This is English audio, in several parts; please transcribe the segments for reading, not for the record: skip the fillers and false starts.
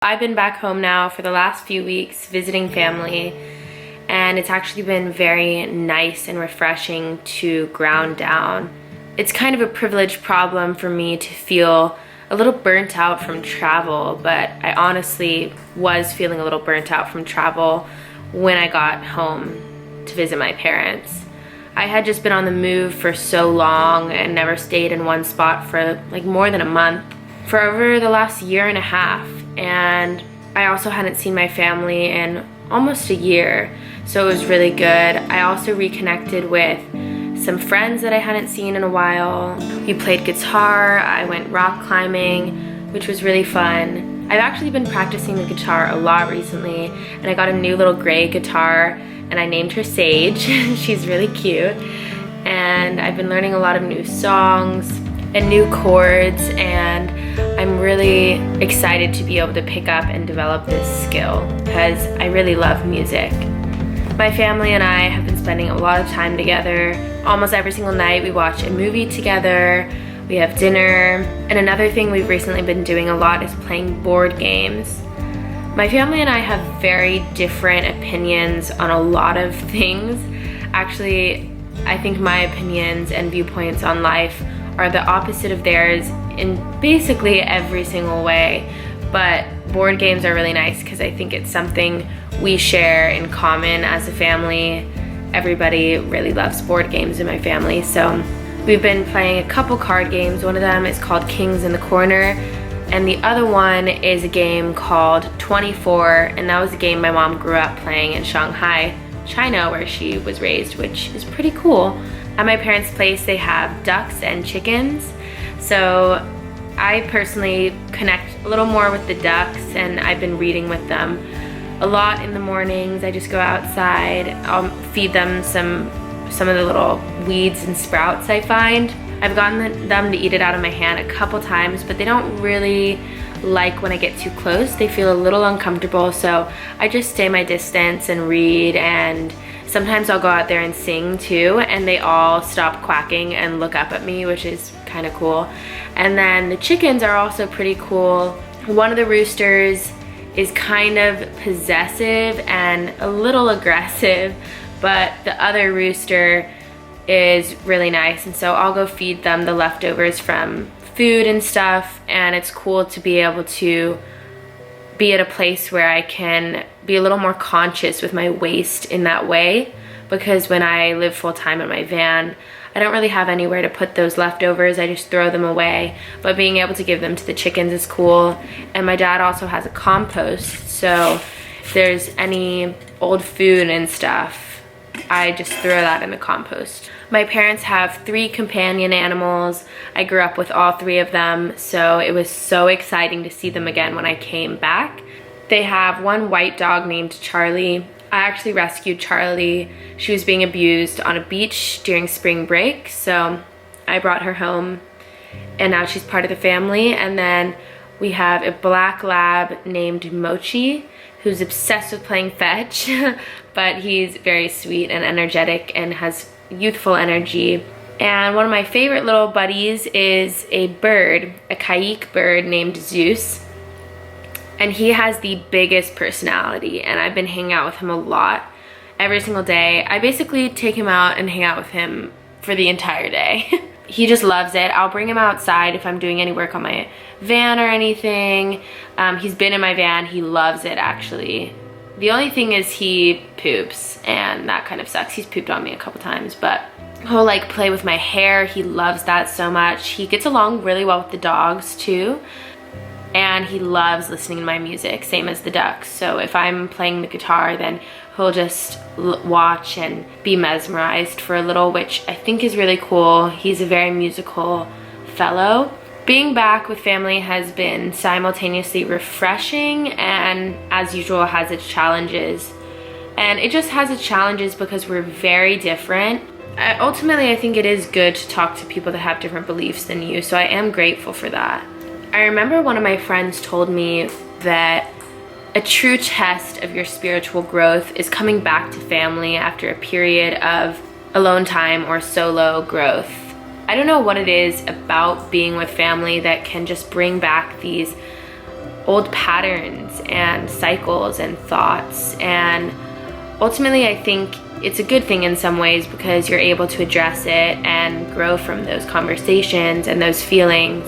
I've been back home now for the last few weeks visiting family, and it's actually been very nice and refreshing to ground down. It's kind of a privileged problem for me to feel a little burnt out from travel, but I honestly was feeling a little burnt out from travel when I got home to visit my parents. I had just been on the move for so long and never stayed in one spot for like more than a month for over the last year and a half. And I also hadn't seen my family in almost a year, so it was really good. I also reconnected with some friends that I hadn't seen in a while. We played guitar, I went rock climbing, which was really fun. I've actually been practicing the guitar a lot recently, and I got a new little gray guitar and I named her Sage. She's really cute. And I've been learning a lot of new songs and new chords, and I'm really excited to be able to pick up and develop this skill because I really love music. My family and I have been spending a lot of time together. Almost every single night we watch a movie together, we have dinner, and another thing we've recently been doing a lot is playing board games. My family and I have very different opinions on a lot of things. Actually, I think my opinions and viewpoints on life are the opposite of theirs in basically every single way, but board games are really nice because I think it's something we share in common as a family. Everybody really loves board games in my family, so we've been playing a couple card games. One of them is called Kings in the Corner, and the other one is a game called 24, and that was a game my mom grew up playing in Shanghai, China, where she was raised, which is pretty cool. At my parents' place, they have ducks and chickens, so I personally connect a little more with the ducks, and I've been reading with them a lot in the mornings. I just go outside, I'll feed them some of the little weeds and sprouts I find. I've gotten them to eat it out of my hand a couple times, but they don't really like when I get too close. They feel a little uncomfortable, so I just stay my distance and read, and sometimes I'll go out there and sing too, and they all stop quacking and look up at me, which is kind of cool. And then the chickens are also pretty cool. One of the roosters is kind of possessive and a little aggressive, but the other rooster is really nice, and so I'll go feed them the leftovers from food and stuff, and it's cool to be able to be at a place where I can be a little more conscious with my waste in that way, because when I live full-time in my van, I don't really have anywhere to put those leftovers. I just throw them away, but being able to give them to the chickens is cool. And my dad also has a compost, so if there's any old food and stuff, I just throw that in the compost. My parents have 3 companion animals. I grew up with all 3 of them, so it was so exciting to see them again when I came back. They have one white dog named Charlie. I actually rescued Charlie. She was being abused on a beach during spring break, so I brought her home, and now she's part of the family. And then we have a black lab named Mochi, who's obsessed with playing fetch, but he's very sweet and energetic and has youthful energy. And one of my favorite little buddies is a bird, a kaik bird named Zeus. And he has the biggest personality, and I've been hanging out with him a lot every single day. I basically take him out and hang out with him for the entire day. He just loves it. I'll bring him outside if I'm doing any work on my van or anything. He's been in my van. He loves it, actually. The only thing is he poops, and that kind of sucks. He's pooped on me a couple times, but he'll like play with my hair. He loves that so much. He gets along really well with the dogs too, and he loves listening to my music, same as the ducks. So if I'm playing the guitar, then he'll just watch and be mesmerized for a little, which I think is really cool. He's a very musical fellow. Being back with family has been simultaneously refreshing and, as usual, has its challenges. And it just has its challenges because we're very different. Ultimately, I think it is good to talk to people that have different beliefs than you, so I am grateful for that. I remember one of my friends told me that a true test of your spiritual growth is coming back to family after a period of alone time or solo growth. I don't know what it is about being with family that can just bring back these old patterns and cycles and thoughts. And ultimately, I think it's a good thing in some ways because you're able to address it and grow from those conversations and those feelings.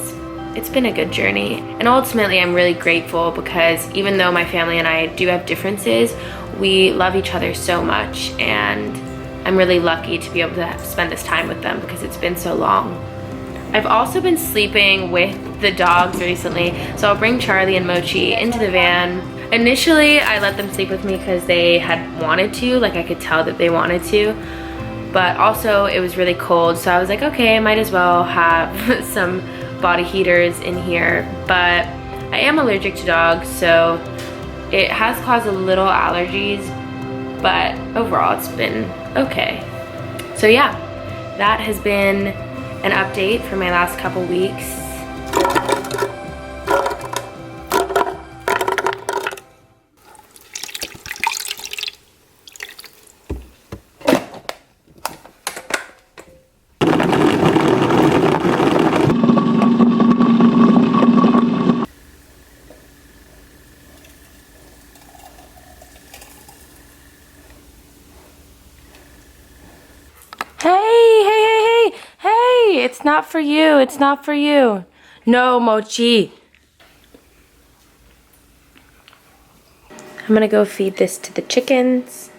It's been a good journey. And ultimately, I'm really grateful because even though my family and I do have differences, we love each other so much, and I'm really lucky to be able to spend this time with them because it's been so long. I've also been sleeping with the dogs recently, so I'll bring Charlie and Mochi into the van. Initially, I let them sleep with me because they had wanted to, like I could tell that they wanted to, but also it was really cold, so I was like, okay, I might as well have some body heaters in here. But I am allergic to dogs, so it has caused a little allergies, but overall it's been okay. So yeah, that has been an update for my last couple weeks. Hey, it's not for you, it's not for you. No, Mochi. I'm gonna go feed this to the chickens.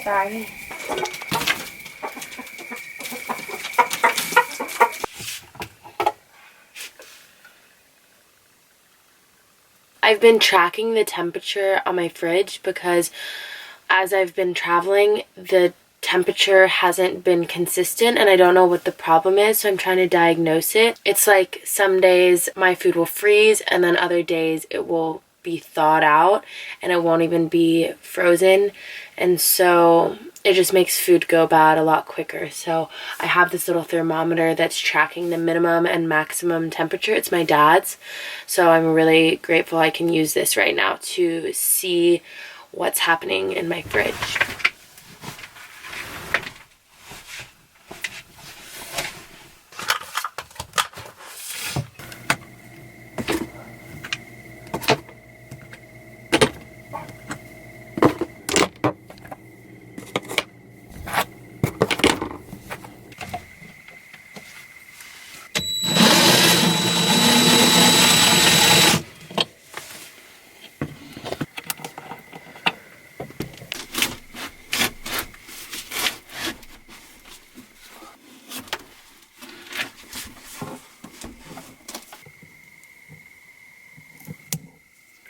Sorry. I've been tracking the temperature on my fridge because as I've been traveling, the temperature hasn't been consistent and I don't know what the problem is, so I'm trying to diagnose it. It's like some days my food will freeze and then other days it will be thawed out and it won't even be frozen, and so it just makes food go bad a lot quicker. So I have this little thermometer that's tracking the minimum and maximum temperature. It's my dad's, so I'm really grateful I can use this right now to see what's happening in my fridge.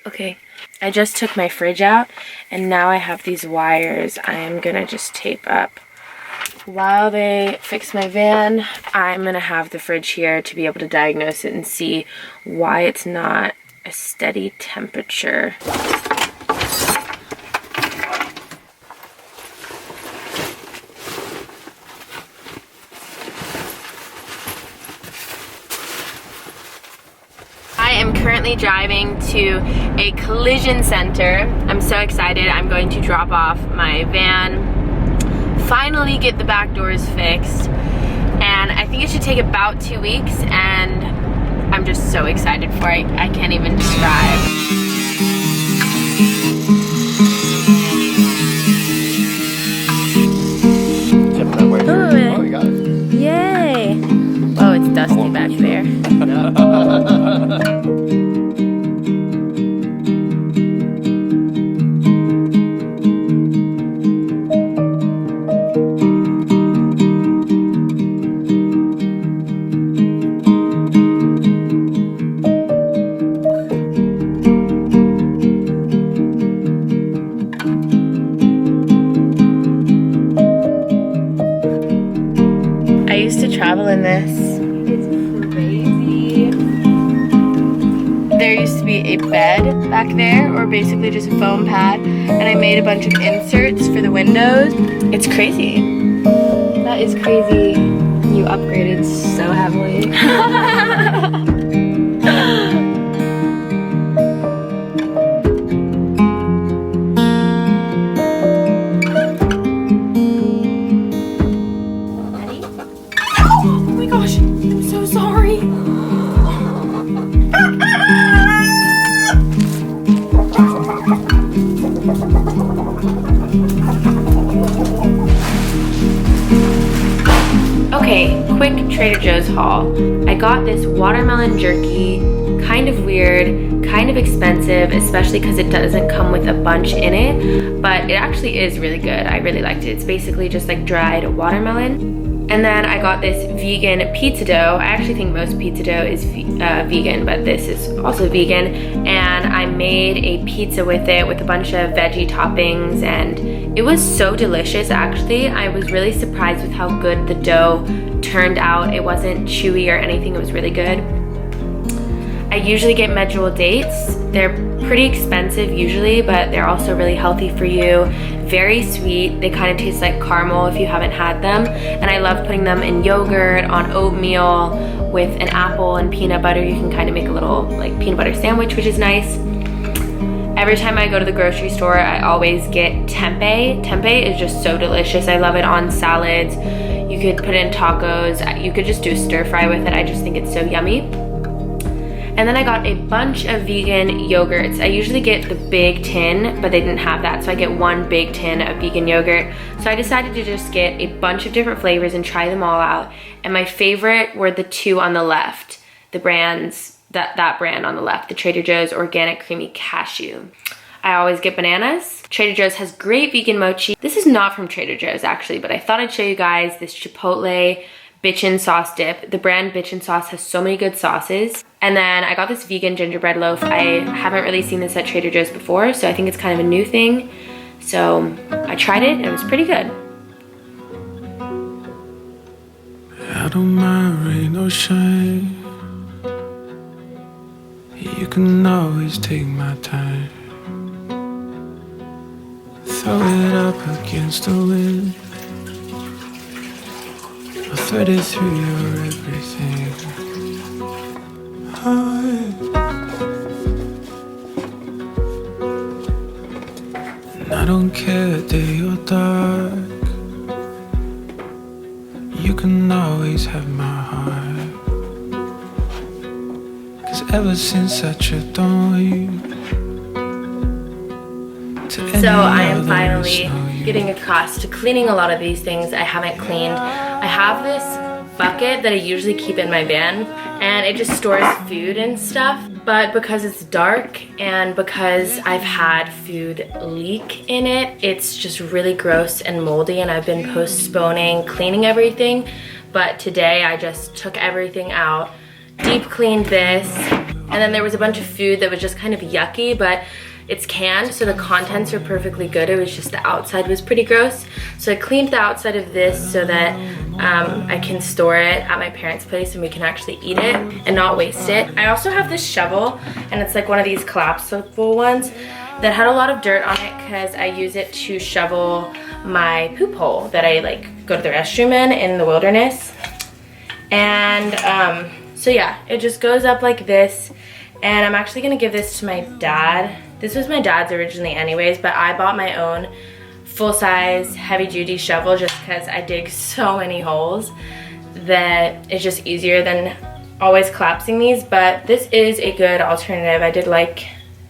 Okay, I just took my fridge out and now I have these wires I am gonna just tape up. While they fix my van, I'm gonna have the fridge here to be able to diagnose it and see why it's not a steady temperature. I am currently driving to a collision center. I'm so excited. I'm going to drop off my van, finally get the back doors fixed, and I think it should take about 2 weeks, and I'm just so excited for it. I can't even describe. Oh, you got it. Yay! Oh, it's dusty back there. I used to travel in this. It's crazy. There used to be a bed back there, or basically just a foam pad, and I made a bunch of inserts for the windows. It's crazy. That is crazy. You upgraded so heavily. Okay, quick Trader Joe's haul. I got this watermelon jerky, kind of weird, kind of expensive, especially because it doesn't come with a bunch in it, but it actually is really good. I really liked it. It's basically just like dried watermelon. And then I got this vegan pizza dough. I actually think most pizza dough is vegan, but this is also vegan. And I made a pizza with it with a bunch of veggie toppings, and it was so delicious actually. I was really surprised with how good the dough turned out. It wasn't chewy or anything, it was really good. I usually get medjool dates. They're pretty expensive usually, but they're also really healthy for you. Very sweet. They kind of taste like caramel if you haven't had them. And I love putting them in yogurt, on oatmeal, with an apple and peanut butter. You can kind of make a little like peanut butter sandwich, which is nice. Every time I go to the grocery store, I always get tempeh. Tempeh is just so delicious. I love it on salads. You could put it in tacos. You could just do a stir fry with it. I just think it's so yummy. And then I got a bunch of vegan yogurts. I usually get the big tin, but they didn't have that, so I get one big tin of vegan yogurt. So I decided to just get a bunch of different flavors and try them all out. And my favorite were the two on the left, the brands, that brand on the left, the Trader Joe's Organic Creamy Cashew. I always get bananas. Trader Joe's has great vegan mochi. This is not from Trader Joe's actually, but I thought I'd show you guys this Chipotle Bitchin' sauce dip. The brand Bitchin' sauce has so many good sauces. And then I got this vegan gingerbread loaf. I haven't really seen this at Trader Joe's before, so I think it's kind of a new thing. So I tried it and it was pretty good. I don't mind rain or shine. You can always take my time. Throw it up against the wind. I'll thread it through your everything. And I don't care day or dark. You can always have my heart. 'Cause ever since I tripped on you. So I am finally getting across to cleaning a lot of these things I haven't cleaned. I have this bucket that I usually keep in my van, and it just stores food and stuff, but because it's dark and because I've had food leak in it, it's just really gross and moldy, and I've been postponing cleaning everything. But today I just took everything out, deep cleaned this, and then there was a bunch of food that was just kind of yucky, but it's canned, so the contents are perfectly good. It was just the outside was pretty gross. So I cleaned the outside of this so that I can store it at my parents' place and we can actually eat it and not waste it. I also have this shovel, and it's like one of these collapsible ones that had a lot of dirt on it because I use it to shovel my poop hole that I like go to the restroom in the wilderness. And so yeah, it just goes up like this, and I'm actually gonna give this to my dad. This was my dad's originally anyways, but I bought my own full-size heavy-duty shovel just because I dig so many holes that it's just easier than always collapsing these. But this is a good alternative. I did like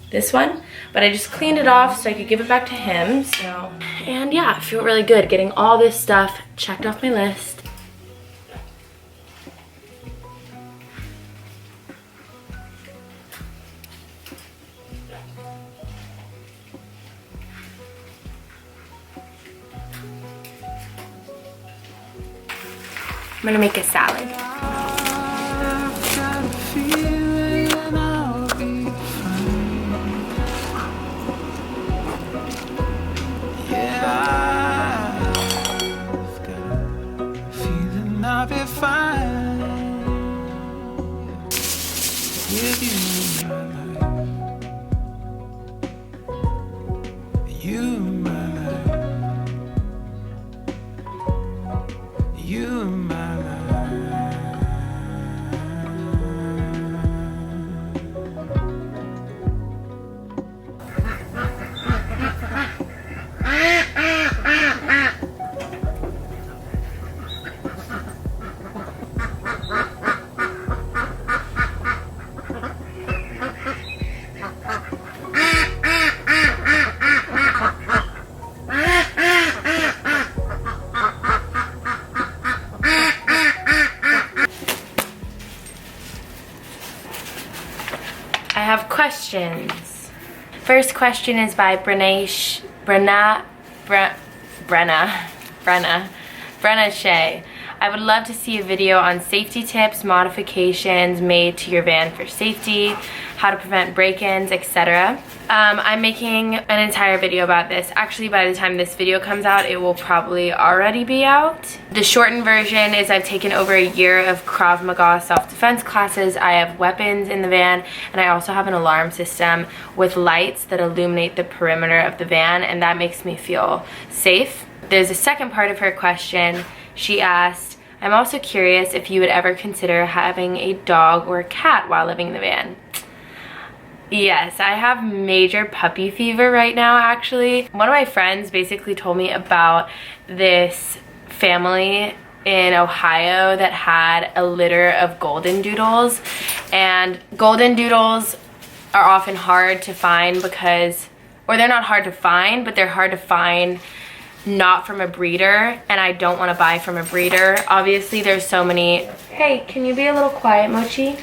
this one, but I just cleaned it off so I could give it back to him. So, and yeah, I feel really good getting all this stuff checked off my list. I'm gonna make a salad. questions. First question is by Brenna Shea. I would love to see a video on safety tips, modifications made to your van for safety, how to prevent break-ins, etc. I'm making an entire video about this. Actually, by the time this video comes out, it will probably already be out. The shortened version is I've taken over a year of Krav Maga self-defense classes. I have weapons in the van, and I also have an alarm system with lights that illuminate the perimeter of the van, and that makes me feel safe. There's a second part of her question. She asked, I'm also curious if you would ever consider having a dog or a cat while living in the van. Yes, I have major puppy fever right now, actually. One of my friends basically told me about this family in Ohio that had a litter of golden doodles, and golden doodles are often hard to find because, or they're not hard to find, but they're hard to find not from a breeder, and I don't want to buy from a breeder. Obviously, there's so many... Hey, can you be a little quiet, Mochi?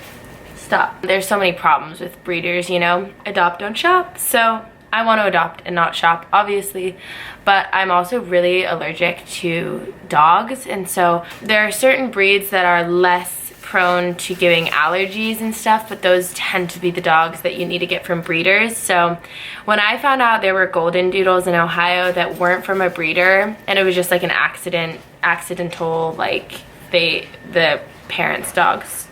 Stop. There's so many problems with breeders, you know? Adopt, don't shop. So I want to adopt and not shop, obviously, but I'm also really allergic to dogs, and so there are certain breeds that are less prone to giving allergies and stuff, but those tend to be the dogs that you need to get from breeders. So when I found out there were golden doodles in Ohio that weren't from a breeder, and it was just like an accidental, like the parents' dogs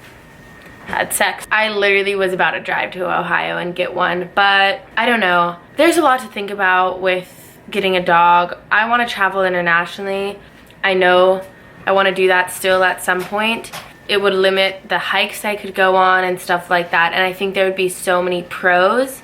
had sex, I literally was about to drive to Ohio and get one. But I don't know, there's a lot to think about with getting a dog. I want to travel internationally. I know I want to do that still at some point. It would limit the hikes I could go on and stuff like that, and I think there would be so many pros,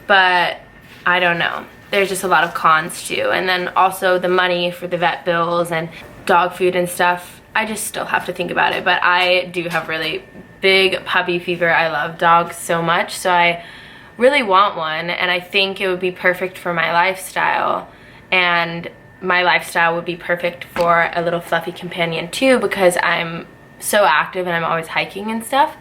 but I don't know. There's just a lot of cons too, and then also the money for the vet bills and dog food and stuff. I just still have to think about it, but I do have really big puppy fever. I love dogs so much, so I really want one, and I think it would be perfect for my lifestyle, and my lifestyle would be perfect for a little fluffy companion too, because I'm so active and I'm always hiking and stuff.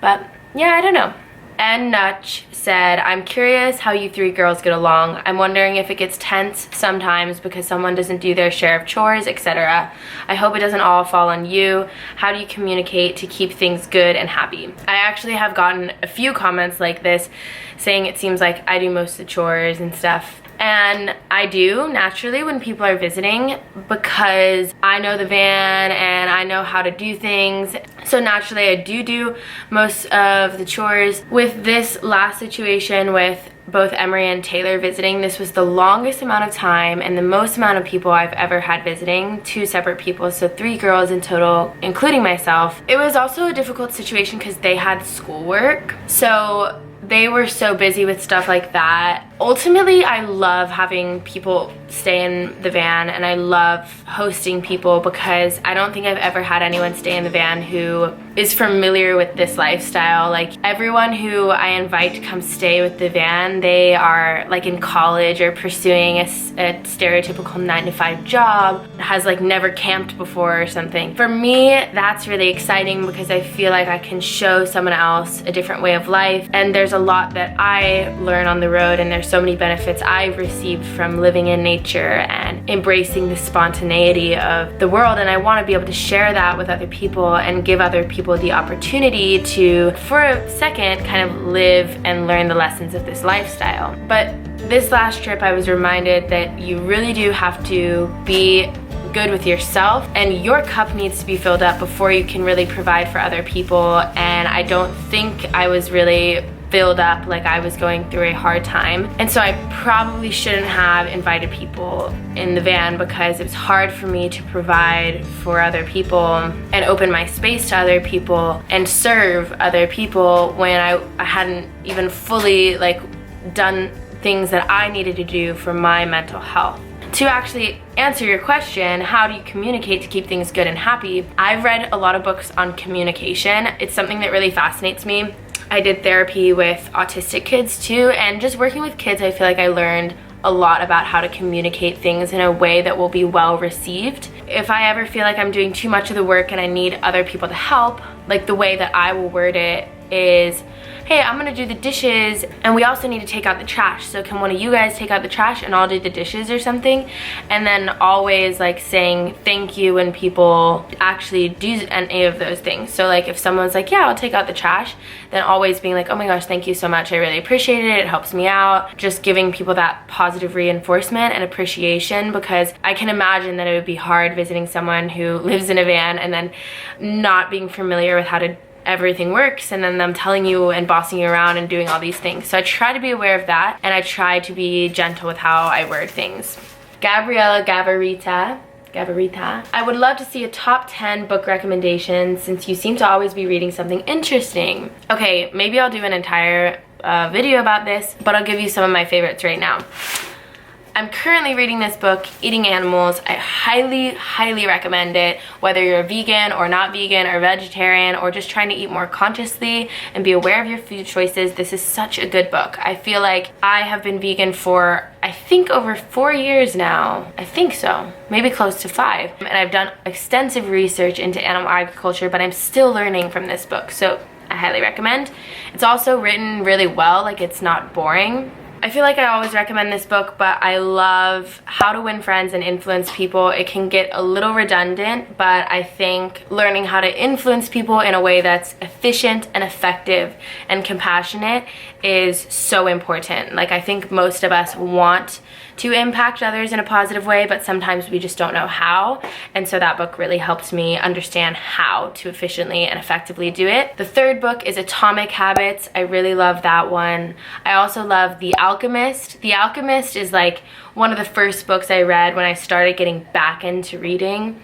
But yeah, I don't know. And Nutch said, I'm curious how you three girls get along. I'm wondering if it gets tense sometimes because someone doesn't do their share of chores, etc. I hope it doesn't all fall on you. How do you communicate to keep things good and happy? I actually have gotten a few comments like this saying it seems like I do most of the chores and stuff. And I do, naturally, when people are visiting, because I know the van and I know how to do things. So naturally, I do most of the chores. With this last situation with both Emery and Taylor visiting, this was the longest amount of time and the most amount of people I've ever had visiting, 2 separate people, so 3 girls in total, including myself. It was also a difficult situation because they had schoolwork, so they were so busy with stuff like that. Ultimately, I love having people stay in the van, and I love hosting people because I don't think I've ever had anyone stay in the van who is familiar with this lifestyle. Like, everyone who I invite to come stay with the van, they are like in college or pursuing a stereotypical 9-to-5 job, has like never camped before or something. For me, that's really exciting because I feel like I can show someone else a different way of life, and there's a lot that I learn on the road, and there's so many benefits I've received from living in nature and embracing the spontaneity of the world, and I want to be able to share that with other people and give other people the opportunity to, for a second, kind of live and learn the lessons of this lifestyle. But this last trip, I was reminded that you really do have to be good with yourself, and your cup needs to be filled up before you can really provide for other people. And I don't think I was really filled up, like I was going through a hard time, and so I probably shouldn't have invited people in the van because it was hard for me to provide for other people and open my space to other people and serve other people when I hadn't even fully like done things that I needed to do for my mental health. To actually answer your question, how do you communicate to keep things good and happy? I've read a lot of books on communication. It's something that really fascinates me. I did therapy with autistic kids too, and just working with kids, I feel like I learned a lot about how to communicate things in a way that will be well received. If I ever feel like I'm doing too much of the work and I need other people to help, like the way that I will word it is, hey, I'm gonna do the dishes and we also need to take out the trash, so can one of you guys take out the trash and I'll do the dishes or something? And then always like saying thank you when people actually do any of those things. So like if someone's like, yeah, I'll take out the trash, then always being like, oh my gosh, thank you so much, I really appreciate it, it helps me out. Just giving people that positive reinforcement and appreciation, because I can imagine that it would be hard visiting someone who lives in a van and then not being familiar with how to everything works, and then them telling you and bossing you around and doing all these things. So I try to be aware of that, and I try to be gentle with how I word things. Gabriella Gavarita, I would love to see a top 10 book recommendations since you seem to always be reading something interesting. Okay, maybe I'll do an entire video about this, but I'll give you some of my favorites right now. I'm currently reading this book, Eating Animals. I highly recommend it, whether you're a vegan or not vegan or vegetarian or just trying to eat more consciously and be aware of your food choices. This is such a good book. I feel like I have been vegan for, I think, over 4 years now. I think so, maybe close to 5. And I've done extensive research into animal agriculture, but I'm still learning from this book, so I highly recommend. It's also written really well, like it's not boring. I feel like I always recommend this book, but I love How to Win Friends and Influence People. It can get a little redundant, but I think learning how to influence people in a way that's efficient and effective and compassionate is so important. Like, I think most of us want to impact others in a positive way, but sometimes we just don't know how. And so that book really helped me understand how to efficiently and effectively do it. The third book is Atomic Habits. I really love that one. I also love The Alchemist. The Alchemist is like one of the first books I read when I started getting back into reading.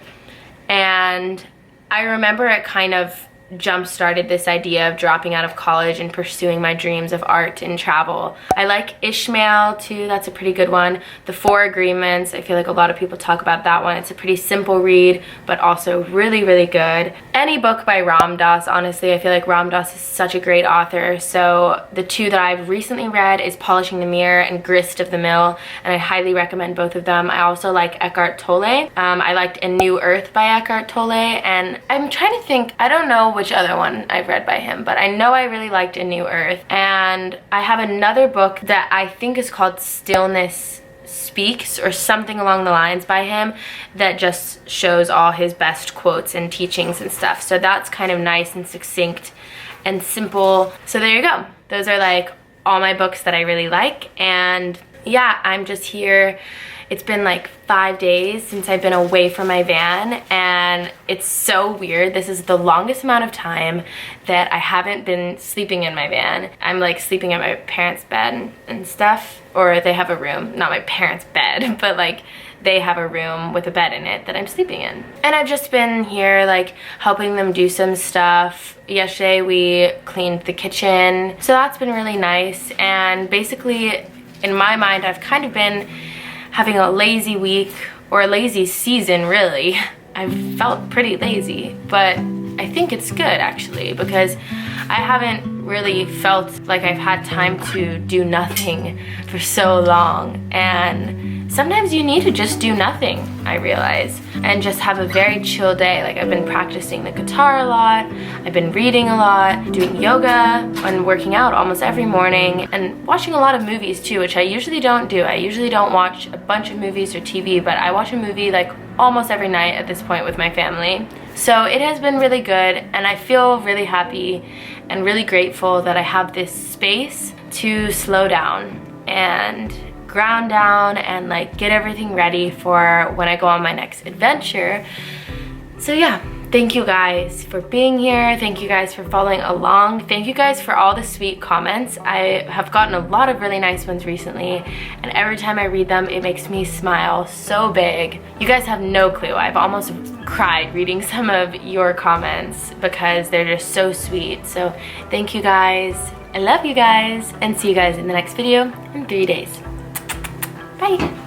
And I remember it kind of jump-started this idea of dropping out of college and pursuing my dreams of art and travel. I like ISHMAEL too, that's a pretty good one. The Four Agreements, I feel like a lot of people talk about that one. It's a pretty simple read, but also really good. Any book by Ram Dass, honestly, I feel like Ram Dass is such a great author. So the two that I've recently read is Polishing the Mirror and Grist of the Mill, and I highly recommend both of them. I also like Eckhart Tolle. I liked A New Earth by Eckhart Tolle, and I'm trying to think, I don't know which other one I've read by him, but I know I really liked A New Earth. And I have another book that I think is called Stillness Speaks or something along the lines by him that just shows all his best quotes and teachings and stuff. So that's kind of nice and succinct and simple. So there you go. Those are like all my books that I really like. And yeah, I'm just here. It's been like 5 days since I've been away from my van, and it's so weird. This is the longest amount of time that I haven't been sleeping in my van. I'm like sleeping in my parents' bed and stuff, or they have a room, not my parents' bed, but like they have a room with a bed in it that I'm sleeping in. And I've just been here like helping them do some stuff. Yesterday we cleaned the kitchen, so that's been really nice. And basically in my mind I've kind of been having a lazy week, or a lazy season really. I've felt pretty lazy, but I think it's good actually, because I haven't really felt like I've had time to do nothing for so long. And sometimes you need to just do nothing, I realize, and just have a very chill day. Like, I've been practicing the guitar a lot, I've been reading a lot, doing yoga and working out almost every morning, and watching a lot of movies too, which I usually don't do. I usually don't watch a bunch of movies or TV, but I watch a movie like almost every night at this point with my family. So it has been really good, and I feel really happy and really grateful that I have this space to slow down and ground down and like get everything ready for when I go on my next adventure. So yeah, thank you guys for being here. Thank you guys for following along. Thank you guys for all the sweet comments. I have gotten a lot of really nice ones recently, and every time I read them, it makes me smile so big. You guys have no clue. I've almost cried reading some of your comments because they're just so sweet. So thank you guys. I love you guys, and see you guys in the next video in 3 days. Bye.